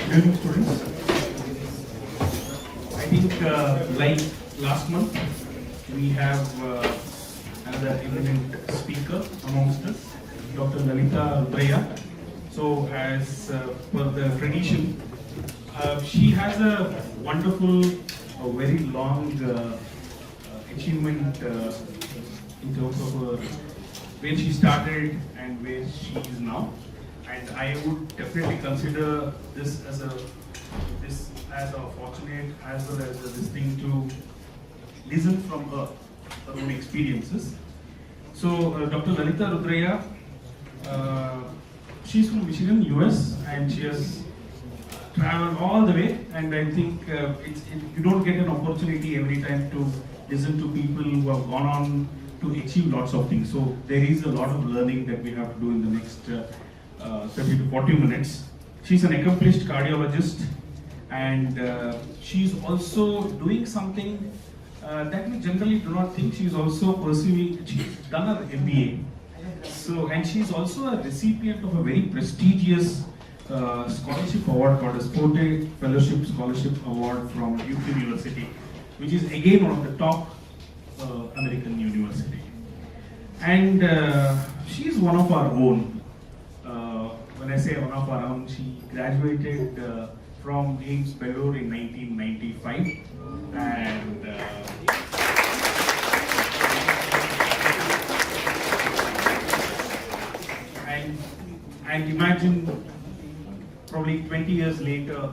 Good evening, students. I think like last month, we have another eminent speaker amongst us, Dr. Lalitha Rudraiah. So as per the tradition, she has a wonderful, very long achievement in terms of where she started and where she is now. And I would definitely consider this as a fortunate as well as this thing to listen from her own experiences. So Dr. Lalitha Rudraiah, she's from Michigan, US, and she has traveled all the way. And I think you don't get an opportunity every time to listen to people who have gone on to achieve lots of things. So there is a lot of learning that we have to do in the next 30 to 40 minutes. She's an accomplished cardiologist, and she's also doing something that we generally do not think. She's also pursuing, she's done her MBA. So, and she's also a recipient of a very prestigious scholarship award called a Sporte Fellowship Scholarship Award from Duke University, which is again one of the top American university. And she's one of our own. When I say one of our own, she graduated from AIMS Bengaluru in 1995, and imagine probably 20 years later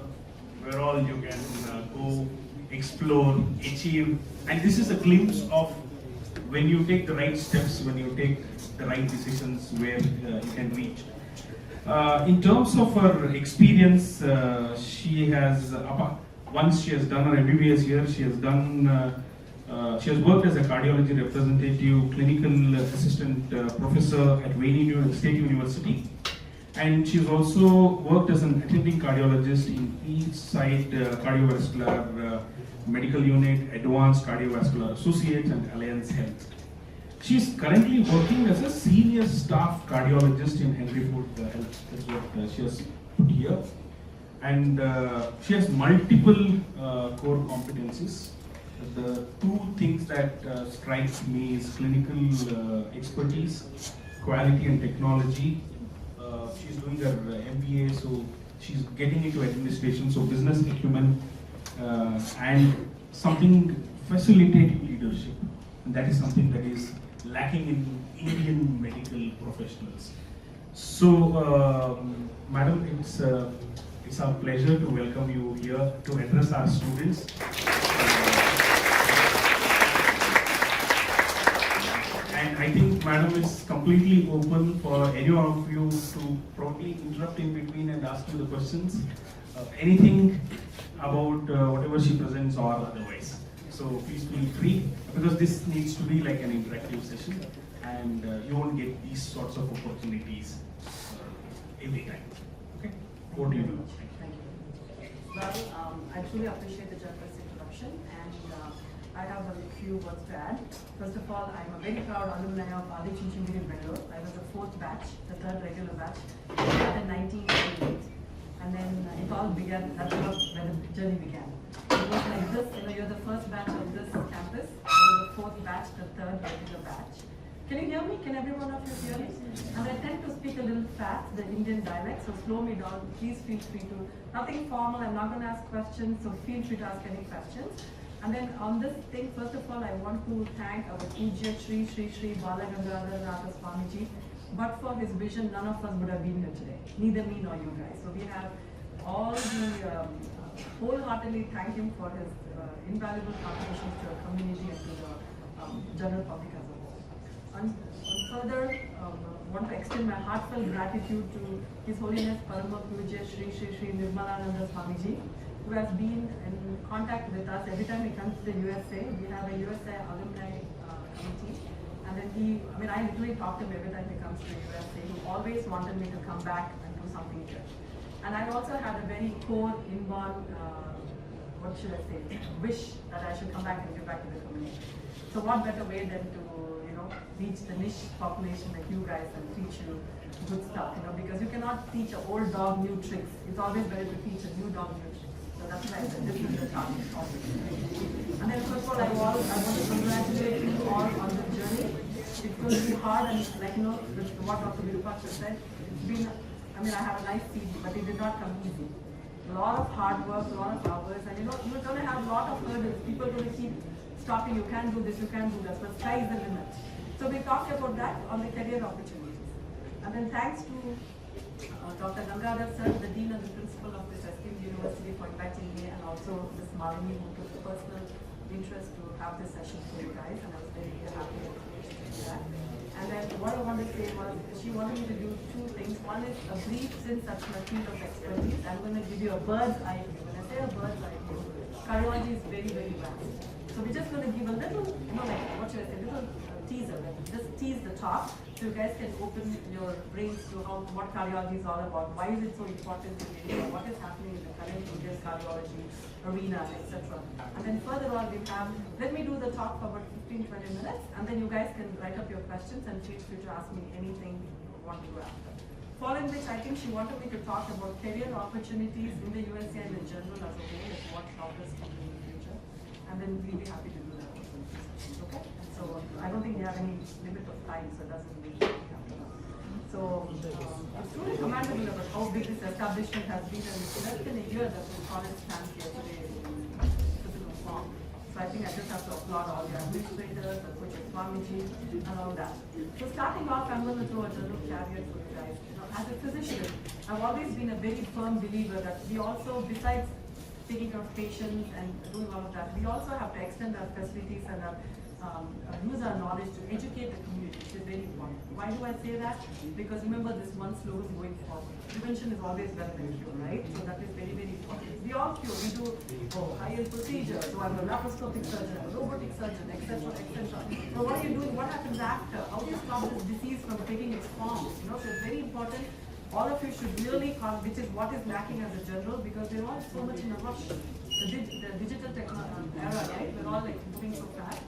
where all you can go, explore, achieve, and this is a glimpse of when you take the right steps, when you take the right decisions, where you can reach. In terms of her experience, she has once she has done her MBBS here, she has worked as a cardiology representative, clinical assistant professor at Wayne State University, and she's also worked as an attending cardiologist in Eastside Cardiovascular Medical Unit, Advanced Cardiovascular Associates, and Alliance Health. She's currently working as a senior staff cardiologist in Henry Ford Health. That's what she has put here. And she has multiple core competencies. The two things that strikes me is clinical expertise, quality and technology. She's doing her MBA, so she's getting into administration, so business acumen, and something facilitative leadership. And that is something that is lacking in Indian medical professionals. So, Madam, it's our pleasure to welcome you here to address our students. And I think Madam is completely open for any one of you to probably interrupt in between and ask you the questions. Anything about whatever she presents or otherwise. So please feel free, because this needs to be like an interactive session, and you won't get these sorts of opportunities every time. Okay? Over to you. Thank you. well. I truly appreciate the generous introduction, and I have a few words to add. First of all, I'm a very proud alumni of Chinchinagiri in Bengaluru. I was the fourth batch, the third regular batch, in 1988. And then it all began, that's where the journey began. It was like this, you're the first batch of this campus, I was the fourth batch, the third regular batch. Can you hear me? Can every one of you hear me? And I tend to speak a little fast, the Indian dialect, so slow me down. Please feel free to, nothing formal, I'm not going to ask questions, so feel free to ask any questions. And then on this thing, first of all, I want to thank our Pujya Shri Balagangadhar Swamiji. But for his vision, none of us would have been here today, neither me nor you guys. So we have all the wholeheartedly thank him for his invaluable contributions to our community and to the general public as a whole. And further, want to extend my heartfelt gratitude to His Holiness Parama Pujya Shri Nirmalananda Swamiji, who has been in contact with us every time he comes to the USA. We have a USA alumni committee, and then I literally talk to him every time he comes to the USA. He always wanted me to come back and do something here. And I also had a very core inborn, wish that I should come back and give back to the community. So what better way than to reach the niche population like you guys and teach you good stuff, because you cannot teach an old dog new tricks. It's always better to teach a new dog new tricks. So that's why I said this is the target. And then first of all, I want to congratulate you all on the journey. It's going to be hard, and with what Dr. Virupaksha said, it's been, I have a nice CV, but it did not come easy. A lot of hard work, a lot of hours, and you're going to have a lot of hurdles. People are going to keep stopping, you can't do this, you can't do that, but sky is the limit. So we talked about that on the career opportunities. And then thanks to Dr. Nagarur sir, the Dean and the Principal of this esteemed university, for inviting me, and also Ms. Malini, who took a personal interest to have this session for you guys, and I was very happy to do that. And then what I wanted to say was, she wanted me to do two things. One is a brief, since that's my field of expertise, I'm going to give you a bird's eye view. When I say a bird's eye view, cardiology is very, very vast. So we're just going to give a little, little teaser, just tease the top, so you guys can open your brains to what cardiology is all about, why is it so important in India, what is happening in the current Indian cardiology arena, etc. And then further on we have, let me do the talk for about 15-20 minutes, and then you guys can write up your questions and feel free to ask me anything you want to do after. Following which, I think she wanted me to talk about career opportunities in the USA and in general as a whole, like what doctors can do in the future, and then we'll be happy to do that also. Okay? So I don't think we have any limit of time, so it doesn't mean we have to. So it's truly commendable about how big this establishment has been, and it's less than a year that the college stands here today in physical form. So I think I just have to applaud all the administrators, the Coach Swamiji, and all that. So starting off, I'm going to throw a general caveat for you guys. As a physician, I've always been a very firm believer that we also, besides taking care of patients and doing all of that, we also have to extend our facilities and use our knowledge to educate the community, which is very important. Why do I say that? Because remember this one slogan going forward. Prevention is always better than cure, right? So that is very, very important. We all cure. We do high-end procedures. So I'm a laparoscopic surgeon, a robotic surgeon, etc., etc. So what are you doing? What happens after? How do you stop this disease from taking its form? So it's very important. All of you should really, which is what is lacking as a general, because we're all so much in a rush. The digital technology era, right? We're all moving so fast.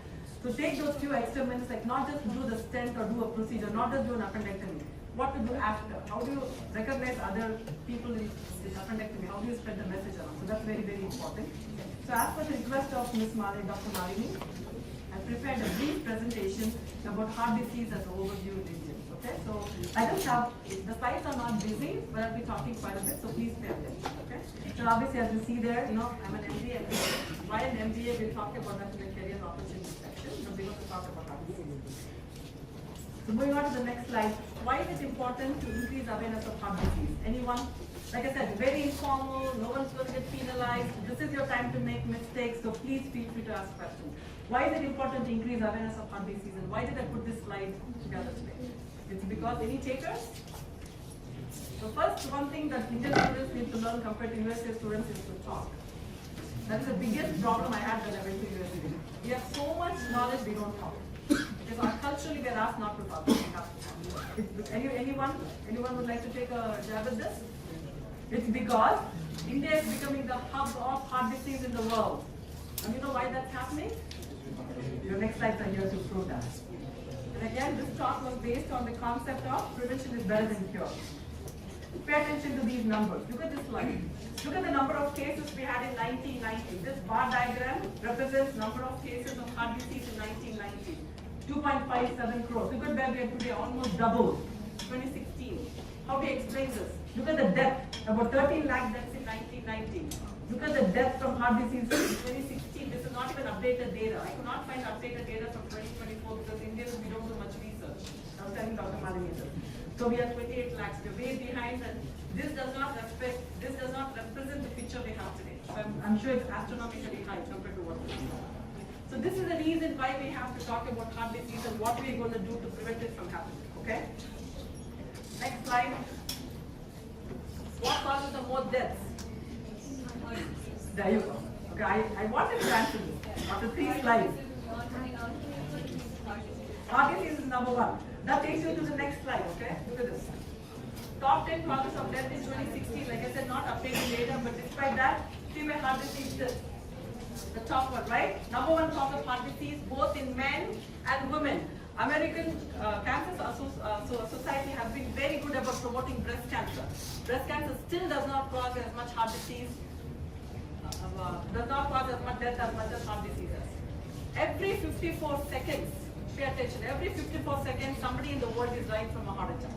So take those few extra minutes, not just do the stent or do a procedure, not just do an appendectomy. What to do after? How do you recognize other people in appendectomy? How do you spread the message around? So that's very, very important. So as per the request of Ms. Malini, Dr. Malini, I prepared a brief presentation about heart disease as an overview in India. Okay, so I don't have, the slides are not busy, but I'll be talking quite a bit, so please pay attention. Okay, so obviously as you see there, I'm an MBA, and why an MBA, we'll talk about that in the career opportunity section, but we're going to talk about heart disease. So moving on to the next slide, why is it important to increase awareness of heart disease? Anyone? Like I said, very informal, no one's going to get penalized, this is your time to make mistakes, so please feel free to ask questions. Why is it important to increase awareness of heart disease, and why did I put this slide together today? It's because, any takers? So first, one thing that Indian students need to learn compared to USA students is to talk. That is the biggest problem I had when I went to USA. We have so much knowledge, we don't talk. Because culturally we are asked not to talk, we have to talk. Anyone would like to take a jab at this? It's because India is becoming the hub of heart disease in the world. And you know why that's happening? Your next slides are here to prove that. And again, this talk was based on the concept of prevention is better than cure. Pay attention to these numbers. Look at this slide. Look at the number of cases we had in 1990. This bar diagram represents number of cases of heart disease in 1990. 2.57 crores. Look at where we are today, almost double. 2016. How do you explain this? Look at the death, about 13 lakh deaths in 1990. Look at the death from heart disease in 2016. This is not even updated data. I could not find updated data from 2024 because Indians, we don't do much research. I was telling Dr. Malini this. So we are 28 lakhs. We're way behind, and this does not represent the picture we have today. So I'm sure it's astronomically high compared to what we have. So this is the reason why we have to talk about heart disease and what we're going to do to prevent it from happening. Okay? Next slide. What causes the more deaths? There you go. Okay, I wanted to answer this after 3 slides. Heart disease is number 1. That takes you to the next slide, okay? Look at this. Top 10 causes of death in 2016. Like I said, not updated data, but despite that, see my heart disease is the top one, right? Number 1 cause of heart disease, both in men and women. American Cancer Society has been very good about promoting breast cancer. Breast cancer still does not cause as much heart disease, does not cause as much death as much as heart disease does. Every 54 seconds, pay attention, every 54 seconds somebody in the world is dying from a heart attack.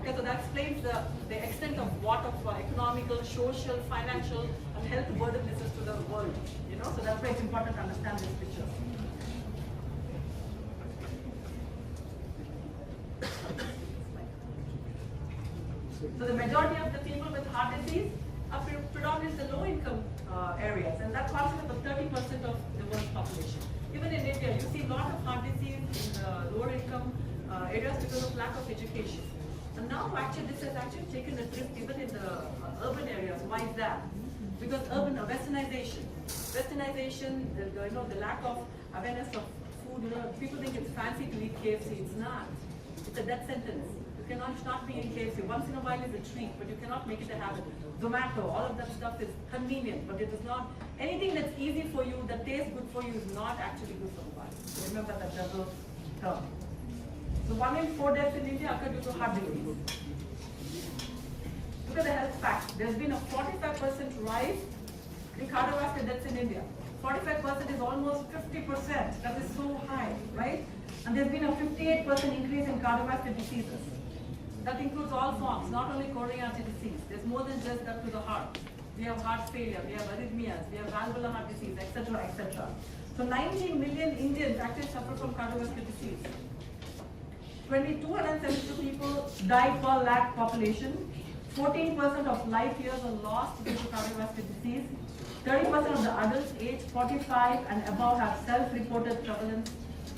Okay, so that explains the extent of what of economical, social, financial and health burden this is to the world. You know, so that's why it's important to understand this picture. So the majority of the people with heart disease are predominantly the low-income areas, and that constitutes about 30% of the world's population. Even in India, you see a lot of heart disease in lower-income areas because of lack of education. And now, actually, this has actually taken a drift even in the urban areas. Why is that? Because urban westernization, the lack of awareness of food. You know, people think it's fancy to eat KFC. It's not. It's a death sentence. You cannot not be in KFC. Once in a while is a treat, but you cannot make it a habit. Zomato, all of that stuff is convenient, but it is not. Anything that's easy for you, that tastes good for you, is not actually good for the body. Remember that double term. So 1 in 4 deaths in India occur due to heart disease. Look at the health facts. There's been a 45% rise in cardiovascular deaths in India. 45% is almost 50%. That is so high, right? And there's been a 58% increase in cardiovascular diseases. That includes all forms, not only coronary artery disease. There's more than just that to the heart. We have heart failure, we have arrhythmias, we have valvular heart disease, etc., etc. So 19 million Indians actually suffer from cardiovascular disease. 272 people died per lakh population. 14% of life years are lost due to cardiovascular disease. 30% of the adults aged 45 and above have self-reported prevalence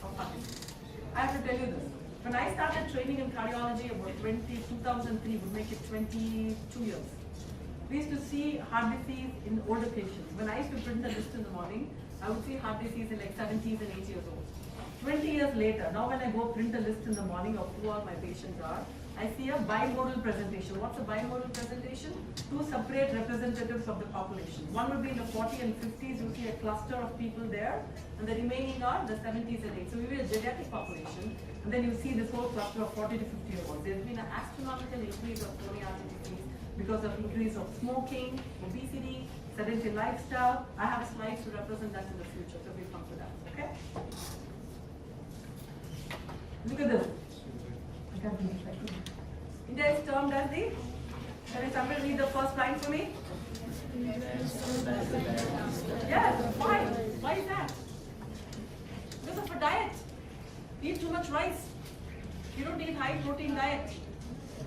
of heart disease. I have to tell you this. When I started training in cardiology about 2003, would make it 22 years. We used to see heart disease in older patients. When I used to print the list in the morning, I would see heart disease in like 70s and 80 years old. 20 years later, now when I go print the list in the morning of who all my patients are, I see a bimodal presentation. What's a bimodal presentation? 2 separate representatives of the population. One would be in the 40s and 50s, you see a cluster of people there, and the remaining are the 70s and 80s. So we have a geriatric population, and then you see this whole cluster of 40 to 50 year olds. There's been an astronomical increase of coronary artery disease because of increase of smoking, obesity, sedentary lifestyle. I have slides to represent that in the future, so we'll come to that, okay? Look at this. India is termed as the, can somebody read the first line for me? Yes, why? Why is that? Because of a diet. You eat too much rice. You don't eat high protein diet.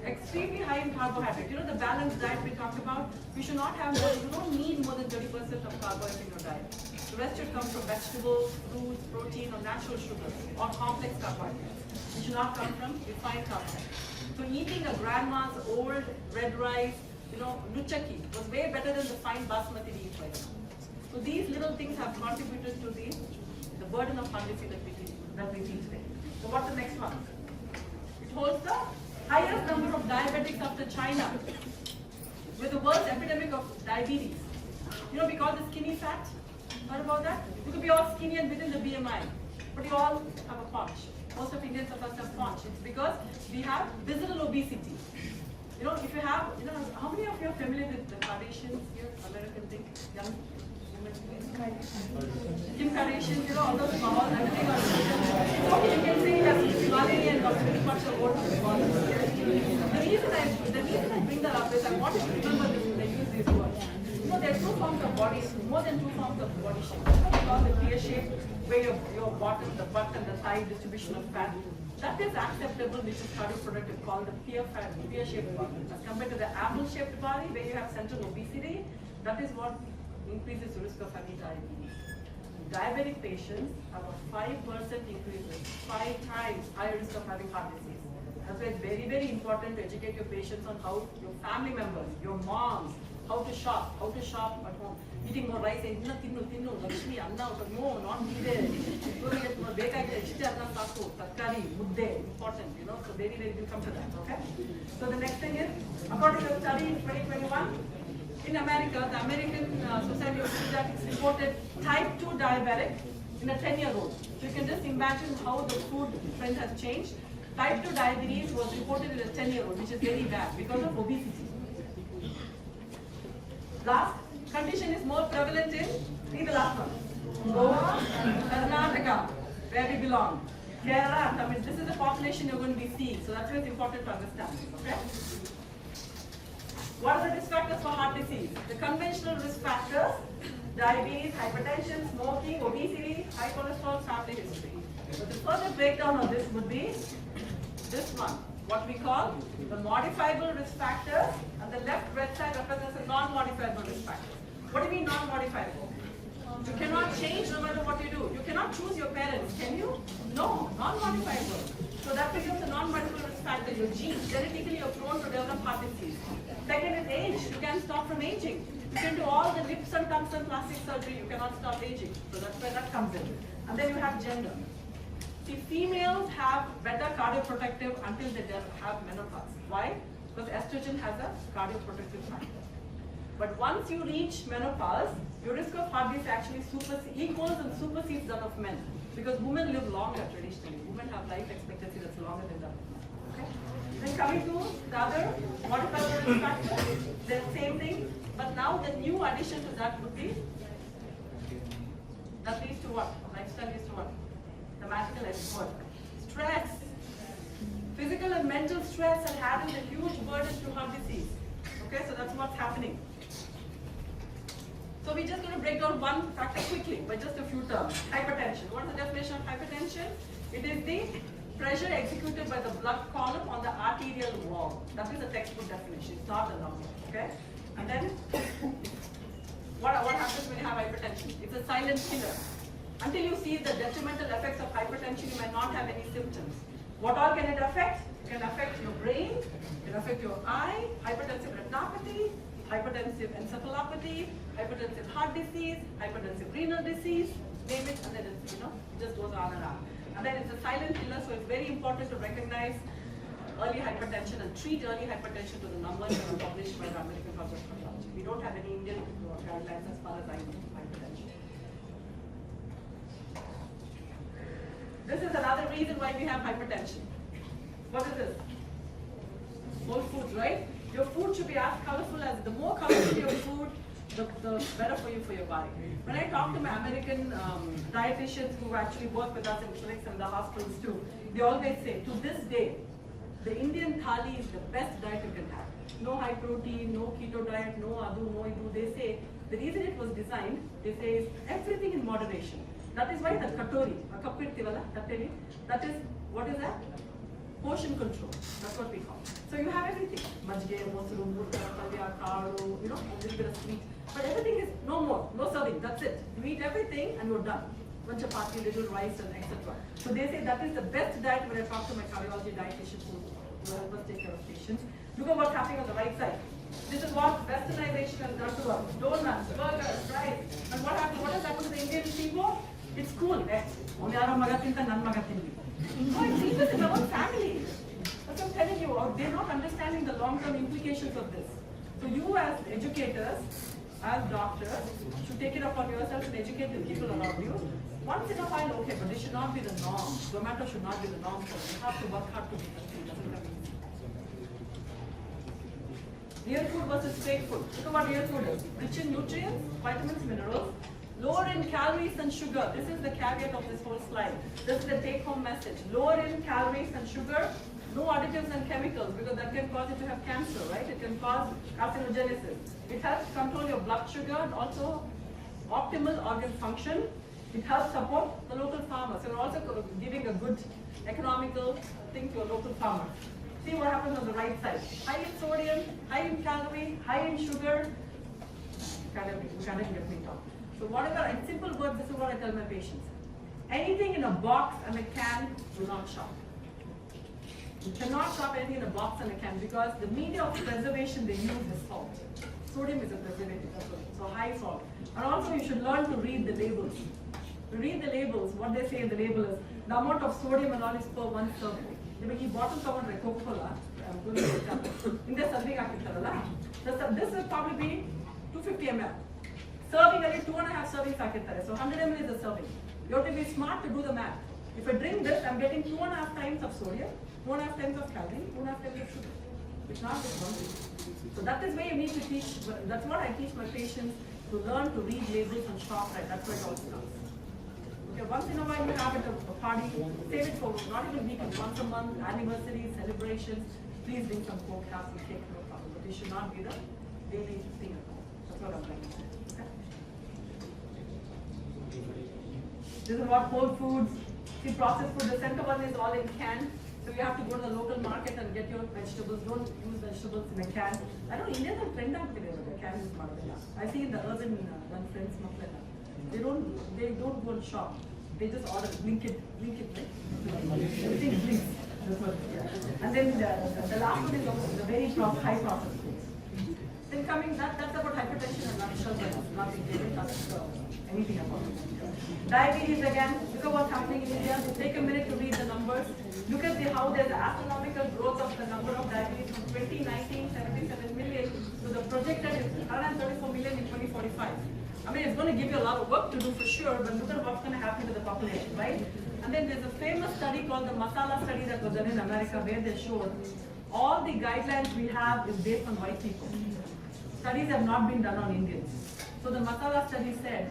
Extremely high in carbohydrate. You know the balanced diet we talked about? We should not have more, you don't need more than 30% of carbohydrate in your diet. The rest should come from vegetables, fruits, protein, or natural sugars, or complex carbohydrates. It should not come from refined carbohydrates. So eating a grandma's old red rice, nuchaki, was way better than the fine basmati we eat right now. So these little things have contributed to the burden of heart disease that we see today. So what's the next one? It holds the highest number of diabetics after China. with the world's epidemic of diabetes. You know, we call this skinny fat. Heard about that? You could be all skinny and within the BMI, but you all have a paunch. Most of Indians of us have paunch. It's because we have visceral obesity. You know, if you have, you know, how many of you are familiar with the Kardashians here, American thing, young women? Kim Kardashian, you know, all those mahal, everything on so you can say that Himalayan and got very much of what the reason I bring that up is I want you to remember this when I use these words. You know, there are two forms of body, more than two forms of body shape. We call the clear shape, where your bottom, the butt and the thigh distribution of fat. That is acceptable, which is cardioproductive, called the pear-shaped body. As compared to the apple-shaped body, where you have central obesity, that is what increases the risk of having diabetes. Diabetic patients have a 5% increase risk, 5 times higher risk of having heart disease. That's why it's very, very important to educate your patients on how your family members, your moms, how to shop at home. Eating more rice, inna tinnu, Lakshmi, Anna, no, not needed. Tarkari, mudde, important, you know, so very, very, we'll come to that, okay? So the next thing is, according to a study in 2021, in America, the American Society of Pediatrics reported type 2 diabetic in a 10-year-old. So you can just imagine how the food trend has changed. Type 2 diabetes was reported in a 10-year-old, which is very bad because of obesity. Last condition is more prevalent in, read the last one, Goa, Karnataka, where we belong. Kerala, Tamil, this is the population you're going to be seeing, so that's why it's important to understand, okay? What are the risk factors for heart disease? The conventional risk factors, diabetes, hypertension, smoking, obesity, high cholesterol, family history. So the further breakdown of this would be this one, what we call the modifiable risk factors, and the left red side represents the non-modifiable risk factors. What do you mean non-modifiable? You cannot change no matter what you do. You cannot choose your parents, can you? No, non-modifiable. So that becomes a non-modifiable risk factor. Your genes, genetically you're prone to develop heart disease. Second is age. You can't stop from aging. You can do all the lips and tongues and plastic surgery. You cannot stop aging. So that's where that comes in. And then you have gender. See, females have better cardioprotective until they have menopause. Why? Because estrogen has a cardioprotective factor. But once you reach menopause, your risk of heart disease actually equals and supersedes that of men. Because women live longer traditionally. Women have life expectancy that's longer than that of men. Okay? Then coming to the other modifiable risk factors, the same thing. But now the new addition to that would be, that leads to what? Lifestyle leads to what? The magical expert. Stress. Physical and mental stress are having a huge burden to heart disease. Okay, so that's what's happening. So we're just going to break down one factor quickly by just a few terms. Hypertension. What is the definition of hypertension? It is the pressure executed by the blood column on the arterial wall. That is the textbook definition. It's not a number. Okay? And then what happens when you have hypertension? It's a silent killer. Until you see the detrimental effects of hypertension, you might not have any symptoms. What all can it affect? It can affect your brain, it can affect your eye, hypertensive retinopathy, hypertensive encephalopathy, hypertensive heart disease, hypertensive renal disease, name it, and then it's, it just goes on and on. And then it's a silent killer, so it's very important to recognize early hypertension and treat early hypertension to the numbers that are published by the American College of Cardiology. We don't have any Indian guidelines as far as I know hypertension. This is another reason why we have hypertension. What is this? Whole foods, right? Your food should be as colorful as, the more colorful your food, the better for you for your body. When I talk to my American dietitians who actually work with us in clinics and the hospitals too, they always say, to this day, the Indian thali is the best diet you can have. No high protein, no keto diet, no adu, no idu. They say, the reason it was designed, they say, is everything in moderation. That is why the katori, that is, what is that? Portion control. That's what we call. So you have everything. Majge, mosuru, murta, palya, karu, a little bit of sweet. But everything is no more, no serving, that's it. You eat everything and you're done. One chapati, little rice and etc. So they say that is the best diet when I talk to my cardiology dietitians who help us take care of patients. Look at what's happening on the right side. This is what westernization has done to us. Donuts, burgers, fries. And what happens? What has happened to the Indian people? It's cool. Only our magatinta, nan magatinta. No, it's even in our own family. That's what I'm telling you. They're not understanding the long-term implications of this. So you as educators, as doctors, should take it upon yourself and educate the people around you. Once in a while, okay, but this should not be the norm. Zomato should not be the norm for you. You have to work hard to be healthy. It doesn't come easy. Real food versus fake food. Look at what real food is. Rich in nutrients, vitamins, minerals, lower in calories and sugar. This is the caveat of this whole slide. This is the take-home message. Lower in calories and sugar, no additives and chemicals, because that can cause you to have cancer, right? It can cause carcinogenesis. It helps control your blood sugar and also optimal organ function. It helps support the local farmers. You're also giving a good economical thing to a local farmer. See what happens on the right side. High in sodium, high in calorie, high in sugar. You can't even get me talk. So whatever, in simple words, this is what I tell my patients. Anything in a box and a can, do not shop. You cannot shop anything in a box and a can because the media of preservation they use is salt. Sodium is a preservative, so high salt. And also you should learn to read the labels. Read the labels. What they say in the label is the amount of sodium and all is per one serving. If you bottle someone like Coca-Cola, I'm going to example. In the serving this will probably be 250 ml. Serving only 2.5 servings ಹಾಕಿರ್ತಾರೆ. So 100 ml is a serving. You have to be smart to do the math. If I drink this, I'm getting 2.5 times of sodium, 2.5 times of calorie, 2.5 times of sugar. It's not just one thing. So that is why you need to teach. That's what I teach my patients to learn to read labels and shop right. That's where it all starts. Okay, once in a while you have it a party, save it for not even weekends, once a month, anniversaries, celebrations. Please bring some Coke, have some cake, no problem. But it should not be the daily thing at home. That's what I'm trying to say. Okay? This is what whole foods. See, processed food. The center one is all in can. So you have to go to the local market and get your vegetables. Don't use vegetables in a can. I don't know, Indians are trend out today with the can is part of it. I see in the urban friends, they don't go and shop. They just order, blink it, right? Everything blinks. And then the last one is the very high processed foods. Then coming, that's about hypertension and nutshell, but nothing, they didn't touch anything about it. Diabetes again, look at what's happening in India. Take a minute to read the numbers. Look at how there's astronomical growth of the number of diabetes from 2019, 77 million to the projected is 134 million in 2045. I mean, it's going to give you a lot of work to do for sure, but look at what's going to happen to the population, right? And then there's a famous study called the Masala study that was done in America where they showed all the guidelines we have is based on white people. Studies have not been done on Indians. So the Masala study said,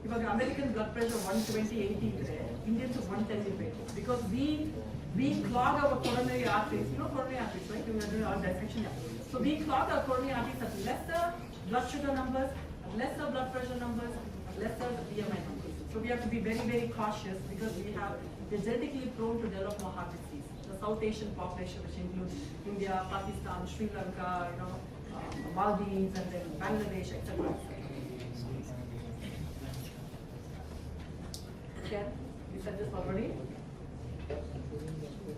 if an American blood pressure 120/80 today, Indians are 110 because we clog our coronary arteries. You know coronary arteries, right? We are doing our dissection. So we clog our coronary arteries at lesser blood sugar numbers, lesser blood pressure numbers, lesser BMI numbers. So we have to be very, very cautious because we're genetically prone to develop more heart disease. The South Asian population, which includes India, Pakistan, Sri Lanka, Maldives, and then Bangladesh, etc. Again, we said this already.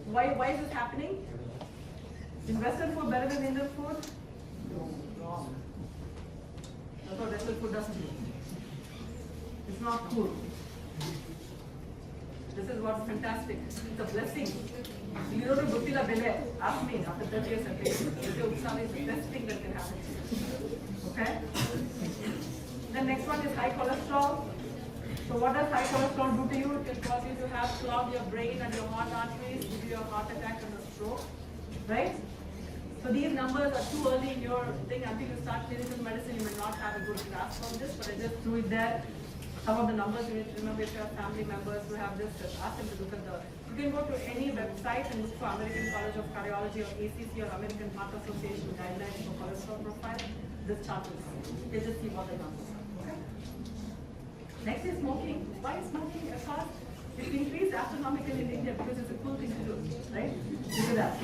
Why is this happening? Is Western food better than Indian food? No, wrong. That's what Western food doesn't do. It's not cool. This is what's fantastic. It's a blessing. You don't know Gupila Bele. Ask me after 30 years of age. Utsala is the best thing that can happen. Okay? The next one is high cholesterol. So what does high cholesterol do to you? It can cause you to have clog your brain and your heart arteries, give you a heart attack and a stroke. Right? So these numbers are too early in your thing. Until you start clinical medicine, you may not have a good grasp on this, but I just threw it there. Some of the numbers you need to remember if you have family members who have this, just ask them to look at you can go to any website and look for American College of Cardiology or ACC or American Heart Association guidelines for cholesterol profile. This chart will come. You just see what the numbers are. Okay? Next is smoking. Why is smoking a cause? It's increased astronomically in India because it's a cool thing to do, right? Look at that.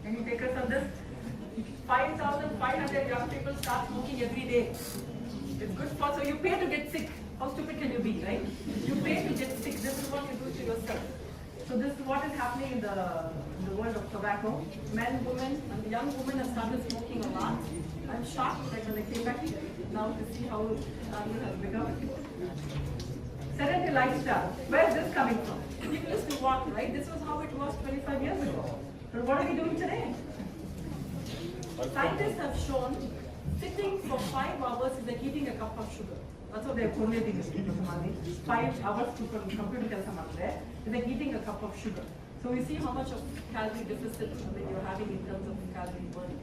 Any takers on this? 5,500 young people start smoking every day. It's good for, so you pay to get sick. How stupid can you be, right? You pay to get sick. This is what you do to yourself. So this is what is happening in the world of tobacco. Men, women, and young women have started smoking a lot. I'm shocked like when I came back now to see how it has become. Sedentary lifestyle. Where is this coming from? People used to walk, right? This was how it was 25 years ago. But what are we doing today? Scientists have shown sitting for 5 hours is like eating a cup of sugar. That's what they're correlating it with. 5 hours to computer there is like eating a cup of sugar. So we see how much of calorie deficit you're having in terms of calorie burning.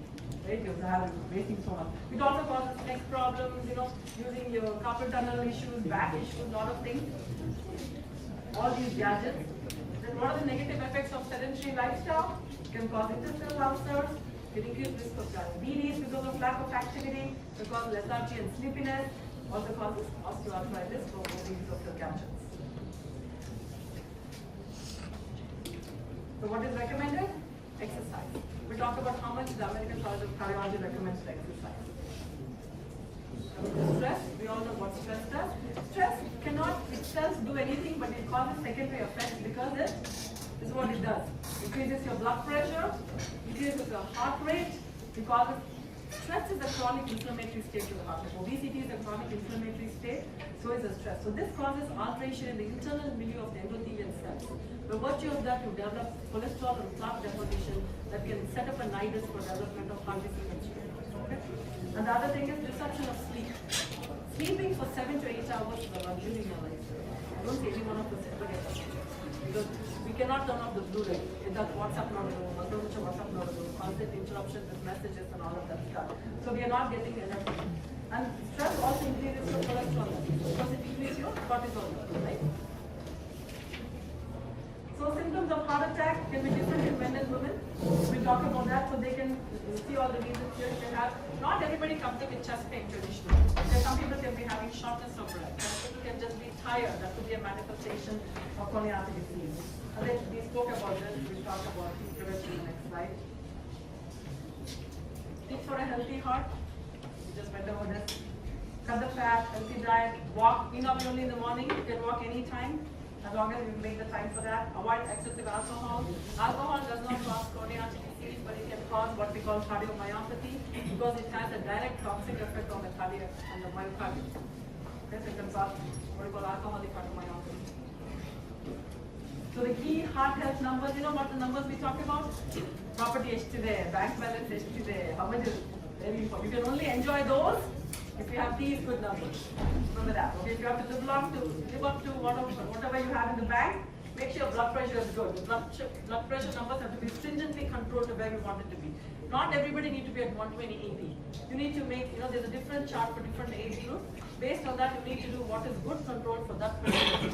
Right? You're wasting so much. It also causes neck problems, using your carpal tunnel issues, back issues, a lot of things. All these gadgets. Then what are the negative effects of sedentary lifestyle? It can cause intestinal ulcers, it increases risk of diabetes because of lack of activity, it causes lethargy and sleepiness, also causes osteoarthritis for overuse of your gadgets. So what is recommended? Exercise. We talk about how much the American College of Cardiology recommends exercise. Stress, we all know what stress does. Stress cannot itself do anything, but it causes secondary effects because this is what it does. Increases your blood pressure, increases your heart rate, it causes stress is a chronic inflammatory state to the heart. Obesity is a chronic inflammatory state, so is the stress. So this causes alteration in the internal milieu of the endothelial cells. By virtue of that, you develop cholesterol and plaque deposition that can set up a nidus for development of heart disease and stroke. Okay? And the other thing is disruption of sleep. Sleeping for 7 to 8 hours is a luxury in your life. I don't see any one of us ever get that. Because we cannot turn off the blue light. That WhatsApp not WhatsApp not constant interruptions with messages and all of that stuff. So we are not getting enough. And stress also increases your cholesterol level because it increases your cortisol level, right? So symptoms of heart attack can be different in men and women. We talk about that so they can see all the reasons here. They have, not everybody comes in with chest pain traditionally. Some people can be having shortness of breath. Some people can just be tired. That could be a manifestation of coronary artery disease. And then we spoke about this. We'll talk about prevention in the next slide. Tips for a healthy heart. We just went over this. Cut the fat, healthy diet, walk. Not only in the morning, you can walk anytime. As long as you make the time for that. Avoid excessive alcohol. Alcohol does not cause coronary artery disease, but it can cause what we call cardiomyopathy because it has a direct toxic effect on the cardiac and the myocardium. Okay, so it can cause what we call alcoholic cardiomyopathy. So the key heart health numbers, you know what the numbers we talk about? Property there, bank balance there, how much is very important. You can only enjoy those if you have these good numbers. Remember that. Okay, if you have to live up to whatever you have in the bank, make sure your blood pressure is good. Blood pressure numbers have to be stringently controlled to where we want it to be. Not everybody needs to be at 120 AP. You need to make, there's a different chart for different age groups. Based on that, you need to do what is good control for that person.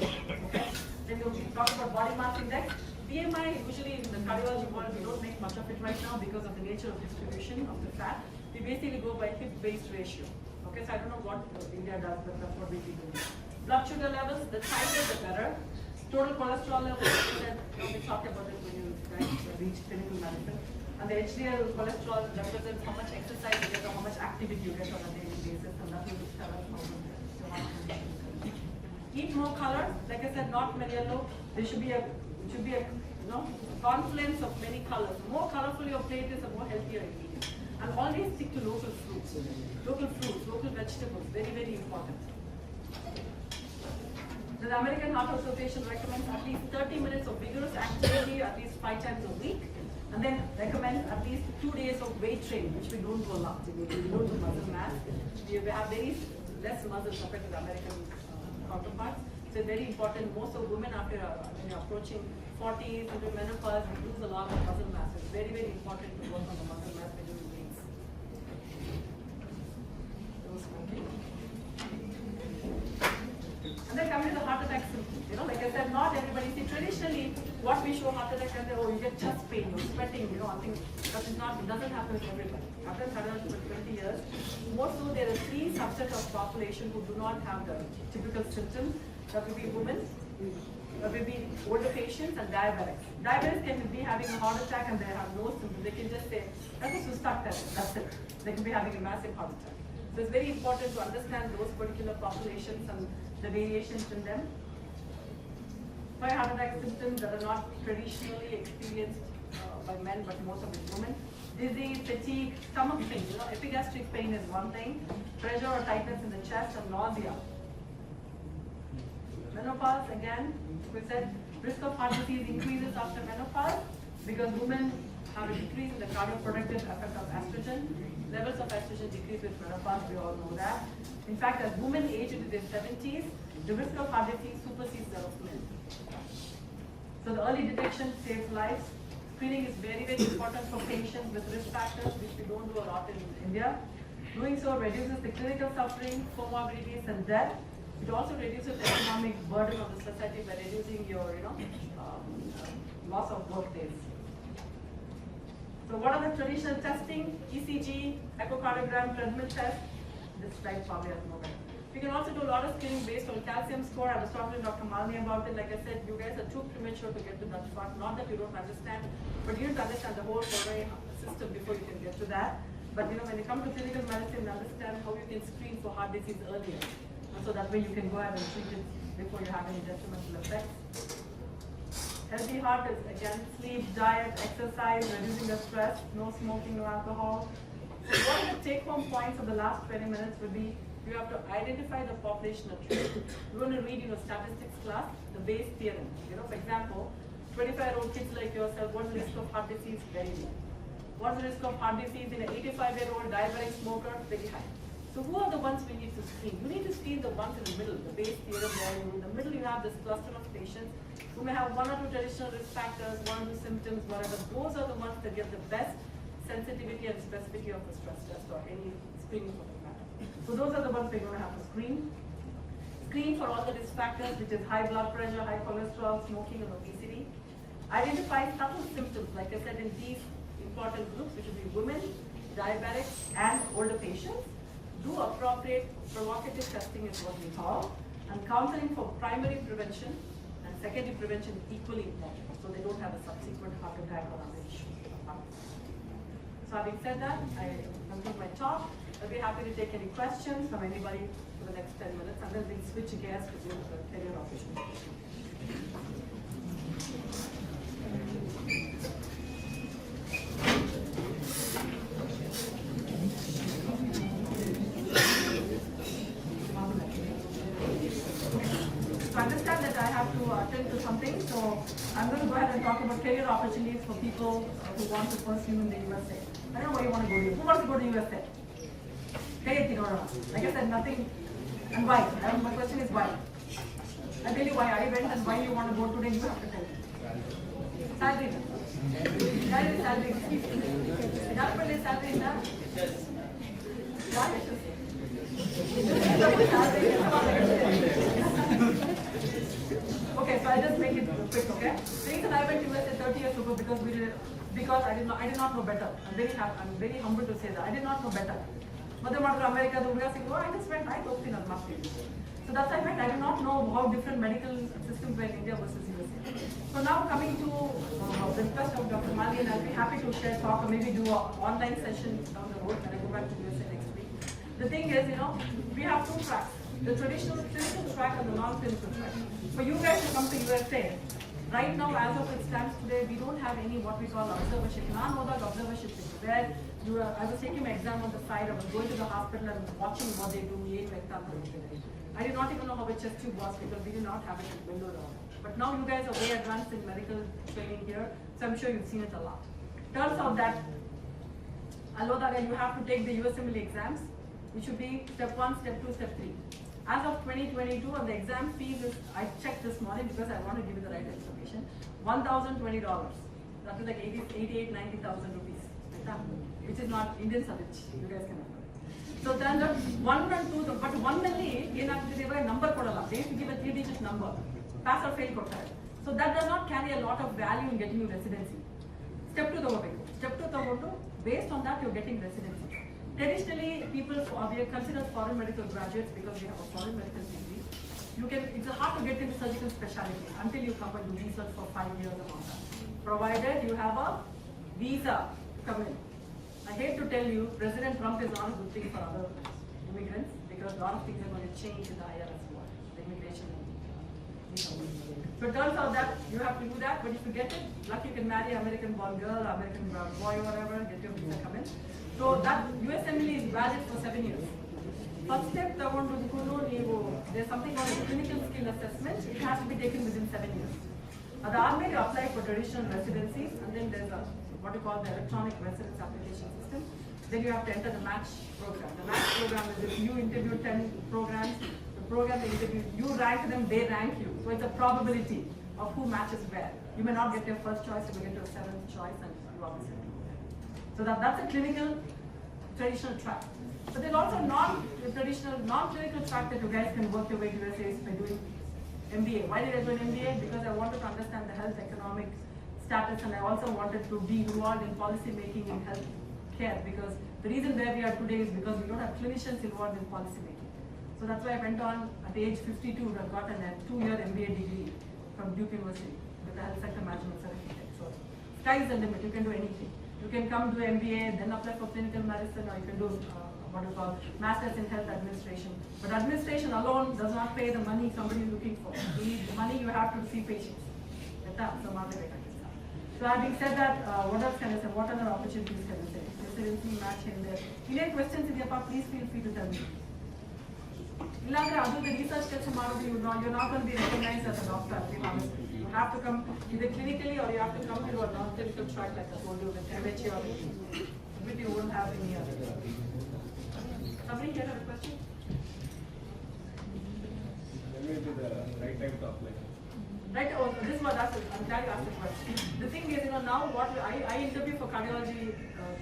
Okay? Then you talk about body mass index. BMI, usually in the cardiology world, we don't make much of it right now because of the nature of distribution of the fat. We basically go by hip-waist ratio. Okay, so I don't know what India does, but that's what we do. Blood sugar levels, the higher the better. Total cholesterol levels, we talked about it when you reach clinical management. And the HDL cholesterol represents how much exercise you get or how much activity you get on a daily basis, and that will tell us how much. Eat more color, like I said, not many yellow. There should be a confluence of many colors. The more colorful your plate is, the more healthier you eat. And always stick to local fruits. Local fruits, local vegetables, very, very important. The American Heart Association recommends at least 30 minutes of vigorous activity at least 5 times a week. And then recommends at least 2 days of weight training, which we don't do a lot. We don't do muscle mass. We have very less muscle compared to the American counterparts. So it's very important. Most of women after approaching 40s into menopause, we lose a lot of muscle mass. It's very, very important to work on the muscle mass when doing weights. And then coming to the heart attack symptoms. Like I said, not everybody. See, traditionally, what we show heart attack and you get chest pain, you're sweating, I think that is not, it doesn't happen with everybody. After cardiology for 20 years, more so there are 3 subsets of population who do not have the typical symptoms. That will be women, that will be older patients, and diabetics. Diabetics can be having a heart attack and they have no symptoms. They can just say, that's a suspect test, that's it. They can be having a massive heart attack. So it's very important to understand those particular populations and the variations in them. For heart attack symptoms that are not traditionally experienced by men, but most of it's women. Dizzy, fatigue, stomach pain. Epigastric pain is one thing. Pressure or tightness in the chest and nausea. Menopause, again, we said risk of heart disease increases after menopause because women have a decrease in the cardioprotective effect of estrogen. Levels of estrogen decrease with menopause, we all know that. In fact, as women age into their 70s, the risk of heart disease supersedes that of men. So the early detection saves lives. Screening is very, very important for patients with risk factors, which we don't do a lot in India. Doing so reduces the clinical suffering, comorbidities, and death. It also reduces the economic burden of the society by reducing your, loss of work days. So what are the traditional testing? ECG, echocardiogram, treadmill test. This slide probably has no better. You can also do a lot of screening based on calcium score. I was talking to Dr. Malini about it. Like I said, you guys are too premature to get to that part. Not that you don't understand, but you need to understand the whole coronary system before you can get to that. But when you come to clinical medicine, understand how you can screen for heart disease earlier. And so that way you can go ahead and treat it before you have any detrimental effects. Healthy heart is again sleep, diet, exercise, reducing the stress, no smoking, no alcohol. So one of the take-home points of the last 20 minutes would be you have to identify the population at risk. You're going to read in your statistics class the Bayes theorem. For example, 25-year-old kids like yourself, what's the risk of heart disease? Very low. What's the risk of heart disease in an 85-year-old diabetic smoker? Very high. So who are the ones we need to screen? You need to screen the ones in the middle, the Bayes theorem where in the middle you have this cluster of patients who may have one or two traditional risk factors, one or two symptoms, whatever. Those are the ones that get the best sensitivity and specificity of the stress test or any screening for that matter. So those are the ones we're going to have to screen. Screen for all the risk factors, which is high blood pressure, high cholesterol, smoking, and obesity. Identify subtle symptoms, like I said, in these important groups, which will be women, diabetics, and older patients. Do appropriate provocative testing is what we call, and counseling for primary prevention and secondary prevention is equally important, so they don't have a subsequent heart attack or other issue. So having said that, I conclude my talk. I'll be happy to take any questions from anybody for the next 10 minutes, and then we'll switch gears to the career opportunity. So I understand that I have to attend to something, so I'm going to go ahead and talk about career opportunities for people who want to pursue in the USA. I don't know where you want to go to. Who wants to go to USA? Like I said, nothing. And why? My question is why? I'll tell you why I went and why you want to go today, you have to tell me. Salary. Salary. Salary. Okay, so I'll just make it quick, okay? The reason I went to USA 30 years ago because I did not know better. I'm very humble to say that. I did not know better. Mother America, I just went, I don't think that must be. So that's why I went. I did not know how different medical systems were in India versus USA. So now coming to the request of Dr. Malini, and I'll be happy to share talk or maybe do an online session down the road when I go back to USA next week. The thing is, we have two tracks. The traditional clinical track and the non-clinical track. For you guys to come to USA, right now as of it stands today, we don't have any what we call observership. Observership is where I was taking my exam on the side, I was going to the hospital and watching what they do. I did not even know how a chest tube was because we did not have it in Bengaluru. But now you guys are way advanced in medical training here, so I'm sure you've seen it a lot. Turns out that you have to take the USMLE exams, which should be step 1, step 2, step 3. As of 2022, and the exam fees is, I checked this morning because I want to give you the right information, $1,020. That is like 88, 90,000 rupees. Which is not Indian rich. You guys can afford it. So then the 1 and 2, but 1 ನಲ್ಲಿ ಏನಾಗ್ತಿದೆ number ಕೊಡಲ್ಲ. They have to give a 3-digit number. Pass or fail ಕೊಡ್ತಾರೆ. So that does not carry a lot of value in getting you residency. Step 2 ತಗೋಬೇಕು. Step 2 ತಗೊಂಡು based on that you're getting residency. Traditionally, we are considered foreign medical graduates because we have a foreign medical degree. It's hard to get into surgical specialty until you come and do research for 5 years or that. Provided you have a visa to come in. I hate to tell you, President Trump is not a good thing for other immigrants because a lot of things are going to change in the IRS world, the immigration. So it turns out that you have to do that, but if you get it, lucky you can marry an American-born girl, American boy, or whatever, get your visa come in. So that USMLE is valid for 7 years. First step, there's something called a clinical skill assessment. It has to be taken within 7 years. You apply for traditional residencies, and then there's a what you call the electronic residence application system. Then you have to enter the match program. The match program is if you interview 10 programs, the program they interview, you rank them, they rank you. So it's a probability of who matches where. You may not get your first choice, you may get your 7th choice, and you obviously do that. So that's a clinical, traditional track. But there's also non-traditional, non-clinical track that you guys can work your way to USA by doing MBA. Why did I do an MBA? Because I wanted to understand the health economic status, and I also wanted to be involved in policy making in health care, because the reason where we are today is because we don't have clinicians involved in policy making. So that's why I went on at age 52 and got a 2-year MBA degree from Duke University with the health sector management certificate. So sky is the limit, you can do anything. You can come do MBA, then apply for clinical medicine, or you can do what you call Masters in Health Administration. But administration alone does not pay the money somebody is looking for. You need the money, you have to see patients. So having said that, what else can I say? What other opportunities can I say? Residency, match in there. Any questions in your part, please feel free to tell me. The research you're not going to be recognized as a doctor, to be honest. You have to come either clinically or you have to come to a non-clinical track like I told you with MHA or but you won't have any other. Somebody here have a question? When will be the right time to apply? Right, oh, this was asked, I'm glad you asked the question. The thing is, now what I interview for cardiology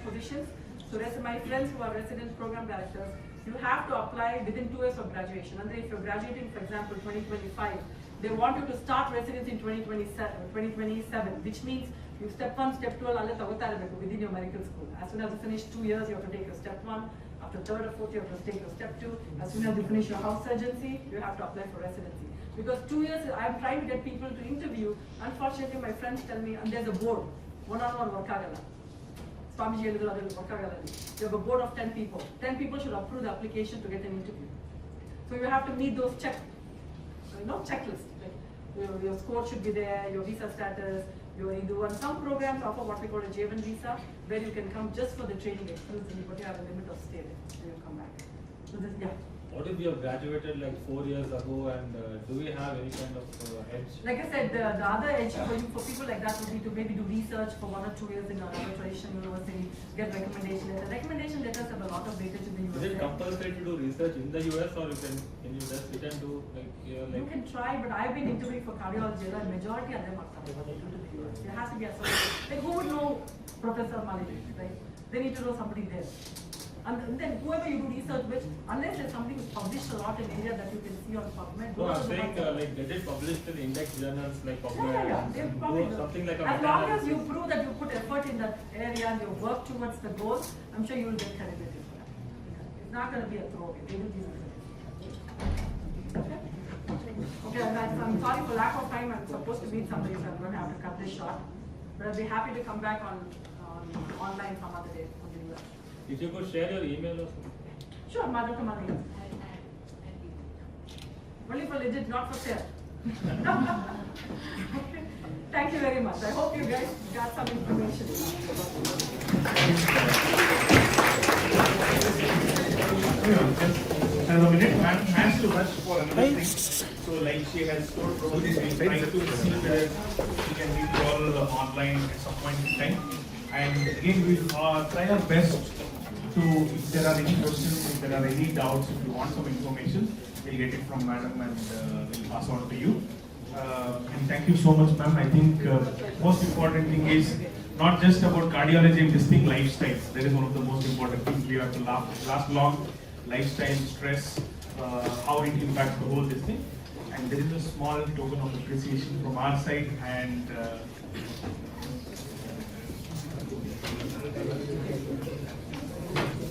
positions. So my friends who are resident program directors, you have to apply within 2 years of graduation. And then if you're graduating, for example, 2025, they want you to start residency in 2027, which means you step 1, step 2, within your medical school. As soon as you finish 2 years, you have to take your step 1. After 3rd or 4th, you have to take your step 2. As soon as you finish your house surgency, you have to apply for residency. Because 2 years, I'm trying to get people to interview. Unfortunately, my friends tell me, and there's a board, one-on-one workagala. You have a board of 10 people. 10 people should approve the application to get an interview. So you have to meet those checklists. Like your score should be there, your visa status, some programs offer what we call a J1 visa, where you can come just for the training exclusively, but you have a limit of stay there, so you come back. So this, yeah. What if you have graduated like 4 years ago, and do we have any kind of edge? Like I said, the other edge for people like that would be to maybe do research for 1 or 2 years in another traditional university, get recommendation letters. Recommendation letters have a lot of weightage in the US. Is it compulsory to do research in the US, or can you just sit and do like here? Like you can try, but I've been interviewing for cardiology, and majority of them are coming to the US. There has to be a like who would know Professor Maliki, right? They need to know somebody there. And then whoever you do research with, unless there's somebody who's published a lot in India that you can see on PubMed. No, I'm saying like get it published in index journals like PubMed. Yeah. Something like a as long as you prove that you put effort in that area and you work towards the goal, I'm sure you will get credibility for that. It's not going to be a throwaway. They do these things. Okay, I'm sorry for lack of time. I'm supposed to meet somebody, so I'm going to have to cut this short. But I'll be happy to come back on online some other day on the US. If you could share your email or something. Sure, Madhur Kamali. Only for legit, not for sale. Okay. Thank you very much. I hope you guys got some information. As a minute, ma'am has to rush for another thing. So like she has told, probably she's trying to see whether she can meet you all online at some point in time. And again, we'll try our best to, if there are any questions, if there are any doubts, if you want some information, we'll get it from madam and we'll pass on to you. And thank you so much, ma'am. I think most important thing is not just about cardiology and this thing, lifestyles. That is one of the most important things. We have to last long, lifestyle, stress, how it impacts the whole this thing. And there is a small token of appreciation from our side, and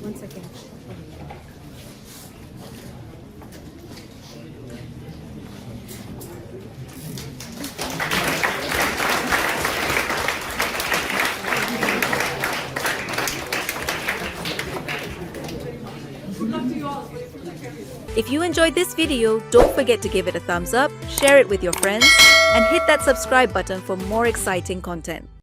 One second. If you enjoyed this video, don't forget to give it a thumbs up, share it with your friends, and hit that subscribe button for more exciting content.